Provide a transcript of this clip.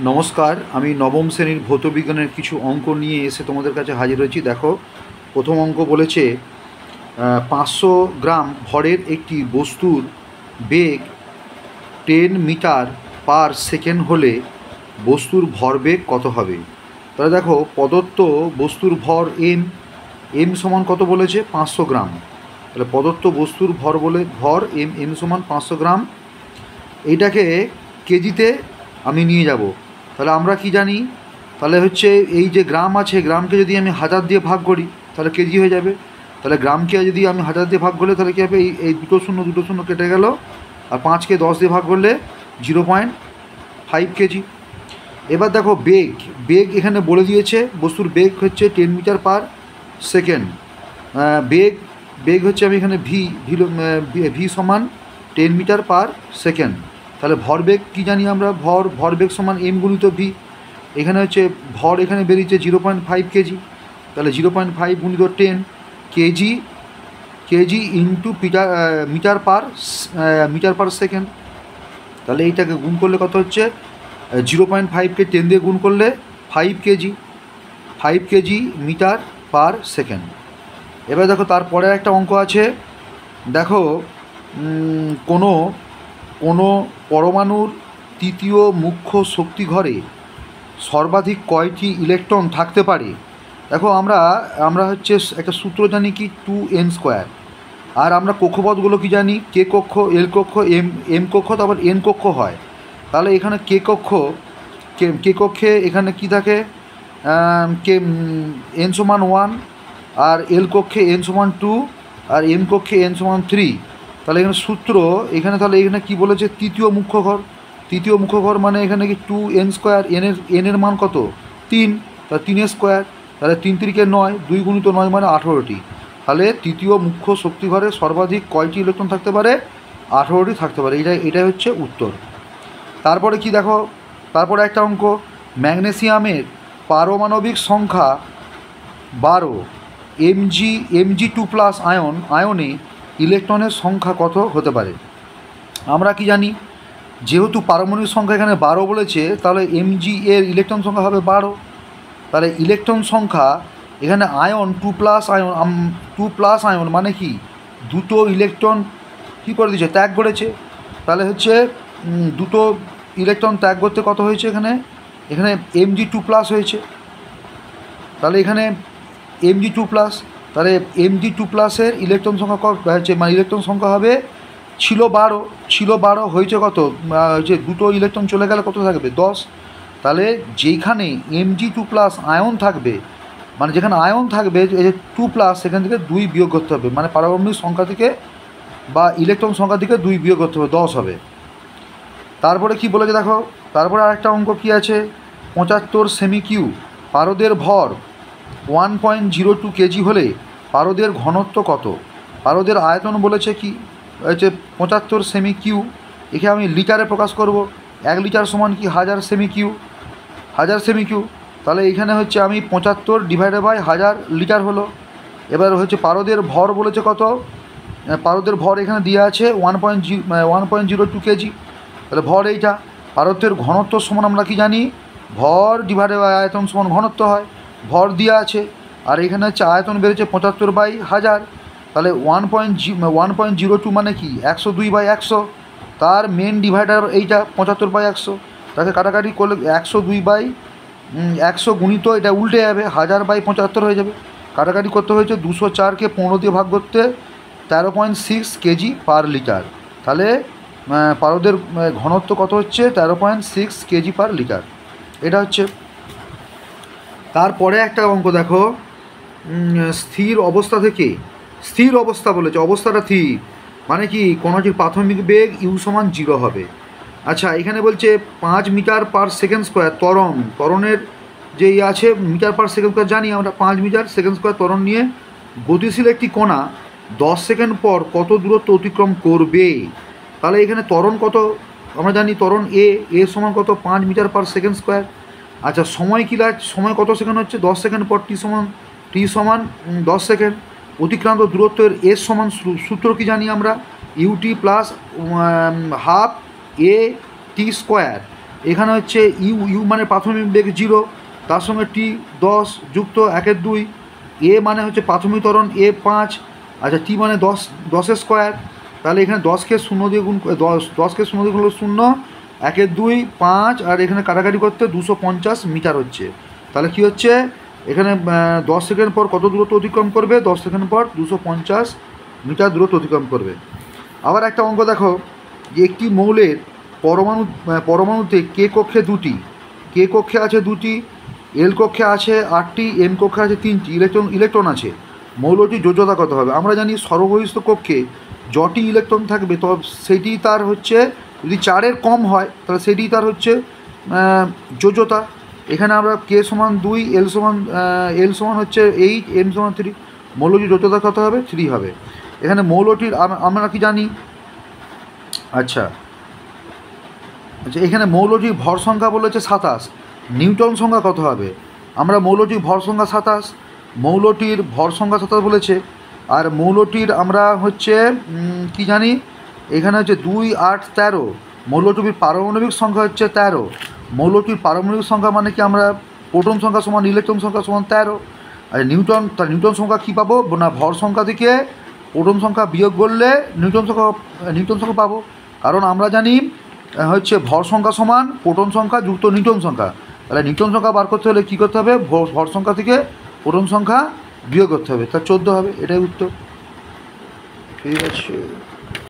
নমস্কার, আমি নবম শ্রেণীর ভৌতবিজ্ঞানের কিছু অঙ্ক নিয়ে এসে তোমাদের কাছে হাজির হয়েছি। দেখো, প্রথম অঙ্ক বলেছে 500 গ্রাম ভরের একটি বস্তুর বেগ 10 মিটার পার সেকেন্ড হলে বস্তুর ভরবেগ কত হবে? তাহলে দেখো, প্রদত্ত বস্তুর ভর এম সমান কত বলেছে? 500 গ্রাম। তাহলে প্রদত্ত বস্তুর ভর এম সমান 500 গ্রাম। এইটাকে কেজিতে আমি নিয়ে যাব। তাহলে আমরা কি জানি? তাহলে হচ্ছে এই যে গ্রাম আছে, গ্রামকে যদি আমি 1000 দিয়ে ভাগ করি তাহলে কেজি হয়ে যাবে। তাহলে গ্রামকে যদি আমি 1000 দিয়ে ভাগ করলে তাহলে কী হবে? এই দুটো শূন্য কেটে গেল, আর 5কে 10 দিয়ে ভাগ করলে 0.5 কেজি। এবার দেখো, বেগ এখানে বলে দিয়েছে, বস্তুর বেগ হচ্ছে 10 মিটার পার সেকেন্ড। বেগ হচ্ছে, আমি এখানে ভি সমান 10 মিটার পার সেকেন্ড। তাহলে ভরবেগ কি জানি আমরা? ভরবেগ সমান এম গুণিত ভি। এখানে হচ্ছে ভর এখানে বেরিয়েছে 0.5 কেজি। তাহলে 0.5 গুণিত 10 KG into metre per second. তাহলে এইটাকে গুণ করলে কত হচ্ছে? 0.5কে 10 দিয়ে গুণ করলে 5 কেজি মিটার পার সেকেন্ড। এবার দেখো, তারপরে একটা অঙ্ক আছে। দেখো, কোনো পরমাণুর তৃতীয় মুখ্য শক্তিঘরে সর্বাধিক কয়টি ইলেকট্রন থাকতে পারে? দেখো, আমরা হচ্ছে একটা সূত্র জানি কি, 2n²। আর আমরা কক্ষপথগুলো কি জানি? কে কক্ষ, এল কক্ষ, এম কক্ষ, তারপর এন কক্ষ হয়। তাহলে এখানে কে কক্ষে এখানে কি থাকে? এন সমান 1, আর এল কক্ষে এন সমান 2, আর এম কক্ষে এন সমান 3। তাহলে এখানে সূত্র, তাহলে এখানে কী বলেছে? তৃতীয় মুখ্য ঘর মানে এখানে কি 2n²। এনের মান কত? 3। তাহলে 3² তাহলে 3 3 9, 2 গুণিত 9 মানে 18টি। তাহলে তৃতীয় মুখ্য শক্তিঘরে সর্বাধিক কয়টি ইলেকট্রন থাকতে পারে? 18টি থাকতে পারে। এটাই হচ্ছে উত্তর। তারপরে কি দেখো, তারপরে একটা অঙ্ক, ম্যাগনেসিয়ামের পারমাণবিক সংখ্যা 12, Mg2+ আয়নে ইলেকট্রনের সংখ্যা কত হতে পারে? আমরা কি জানি? যেহেতু পারমাণবিক সংখ্যা এখানে 12 বলেছে, তাহলে Mg এর ইলেকট্রন সংখ্যা হবে 12। তাহলে ইলেকট্রন সংখ্যা এখানে আয়ন 2+ আয়ন মানে কি? দুটো ইলেকট্রন কী করে দিয়েছে? ত্যাগ করেছে। তাহলে হচ্ছে দুটো ইলেকট্রন ত্যাগ করতে কত হয়েছে? এখানে Mg2+ হয়েছে। তাহলে এখানে Mg2+, তাহলে Mg2+-এর ইলেকট্রন সংখ্যা কত হচ্ছে? মানে ইলেকট্রন সংখ্যা হবে, ছিল 12 হয়েছে কত? হচ্ছে দুটো ইলেকট্রন চলে গেলে কত থাকবে? 10। তাহলে যেখানে Mg2+ আয়ন থাকবে, মানে যেখানে আয়ন থাকবে এই যে 2+, সেখান থেকে 2 বিয়োগ করতে হবে, মানে পারমাণবিক সংখ্যা থেকে বা ইলেকট্রন সংখ্যা থেকে 2 বিয়োগ করতে হবে, 10 হবে। তারপরে কি বলেছে দেখো, তারপরে আরেকটা অঙ্ক কি আছে? 75 সেমি কিউ পারদের ভর 1.02 কেজি হলে পারদের ঘনত্ব কত? পারদের আয়তন বলেছে কি? হচ্ছে 75 সেমি কিউ। একে আমি লিটারে প্রকাশ করব। 1 লিটার সমান কি? 1000 সেমি কিউ। তাহলে এইখানে হচ্ছে আমি 75 ডিভাইডেড বাই 1000 লিটার হলো। এবার হচ্ছে পারদের ভর বলেছে কত? পারদের ভর এখানে দেওয়া আছে 1.02 কেজি। তাহলে ভর এইটা। পারদের ঘনত্ব সমান আমরা কি জানি? ভর ডিভাইডেড বাই আয়তন সমান ঘনত্ব হয়। ভর দেওয়া আছে, আর এখানে হচ্ছে আয়তন বেড়েছে 75/1000। তাহলে 1.02 মানে কি? 102/100। তার মেন ডিভাইডার এইটা 75/100। তাকে কাটাকাটি করলে 102/100 গুণিত এটা উল্টে যাবে, 1000/75 হয়ে যাবে। কাটাকাটি করতে হয়েছে 204কে 15 দিয়ে ভাগ করতে 13.6 কেজি পার লিটার। তাহলে পারদের ঘনত্ব কত হচ্ছে? 13.6 কেজি পার লিটার। এটা হচ্ছে। তারপরে একটা অঙ্ক দেখো, স্থির অবস্থা বলেছে, অবস্থাটা স্থির মানে কি? কোনোটির প্রাথমিক বেগ ইউ সমান 0 হবে। আচ্ছা, এখানে বলছে 5 মিটার পার সেকেন্ড স্কোয়ার ত্বরণের যে আছে, মিটার পার সেকেন্ড স্কোয়ার জানি আমরা, 5 মিটার সেকেন্ড স্কোয়ার ত্বরণ নিয়ে গতিশীল একটি কণা 10 সেকেন্ড পর কত দূরত্ব অতিক্রম করবে? তাহলে এখানে ত্বরণ কত? আমরা জানি ত্বরণ এ সমান কত? 5 মিটার পার সেকেন্ড স্কোয়ার। আচ্ছা, সময় কী লাগে? সময় কত সেকেন্ড হচ্ছে? 10 সেকেন্ড পর টি সমান 10 সেকেন্ড। অতিক্রান্ত দূরত্বের এর সমান সূত্র কি জানি আমরা? ইউটি প্লাস হাফ এ টি স্কোয়ার। এখানে হচ্ছে ইউ ইউ মানে প্রাথমিক বেগ 0, তার সঙ্গে টি 10 যুক্ত 1/2, এ মানে হচ্ছে প্রাথমিক ত্বরণ এ 5, আচ্ছা টি মানে 10 স্কোয়ার, তাহলে এখানে 10কে 0 দিয়ে গুণ 10কে 0 দিয়ে গুণ হলো 0, 1/2 5, আর এখানে কাটাকাটি করতে 250 মিটার হচ্ছে। তাহলে কি হচ্ছে এখানে 10 সেকেন্ড পর কত দূরত্ব অতিক্রম করবে, 10 সেকেন্ড পর 250 মিটার দূরত্ব অতিক্রম করবে। আবার একটা অঙ্ক দেখো যে একটি মৌলের পরমাণুতে কে কক্ষে 2টি, কে কক্ষে আছে 2টি, এল কক্ষে আছে 8টি, এম কক্ষে আছে 3টি ইলেকট্রন আছে। মৌলটির যোজ্যতা কত হবে? আমরা জানি সর্ববহিস্থ কক্ষে যটি ইলেকট্রন থাকবে তো সেটি তার হচ্ছে, যদি 4-এর কম হয় তাহলে সেটি তার হচ্ছে যোজ্যতা। এখানে আমরা কে সমান 2, এল সমান হচ্ছে 8, এম সমান 3, মৌলটির যোজ্যতা কত হবে? 3 হবে। এখানে মৌলটির আমরা কি জানি, আচ্ছা এখানে মৌলটির ভর সংখ্যা বলেছে 27, নিউটন সংখ্যা কত হবে? আমরা মৌলটির ভর সংখ্যা 27, মৌলটির ভর সংখ্যা 27 বলেছে। আর মৌলটির আমরা হচ্ছে কি জানি, এখানে হচ্ছে 2, 8, 13, মৌলটির পারমাণবিক সংখ্যা হচ্ছে 13, মৌলটির পারমাণবিক সংখ্যা মানে কি আমরা প্রোটন সংখ্যা সমান ইলেকট্রন সংখ্যা সমান 13। আর নিউটন সংখ্যা কী পাবো না, ভর সংখ্যা থেকে প্রোটন সংখ্যা বিয়োগ করলে নিউটন সংখ্যা পাবো। কারণ আমরা জানি হচ্ছে ভর সংখ্যা সমান প্রোটন সংখ্যা যুক্ত নিউটন সংখ্যা, তাহলে নিউটন সংখ্যা বার করতে হলে কী করতে হবে, ভর সংখ্যা থেকে প্রোটন সংখ্যা বিয়োগ করতে হবে, তার 14 হবে। এটাই উত্তর। ঠিক আছে।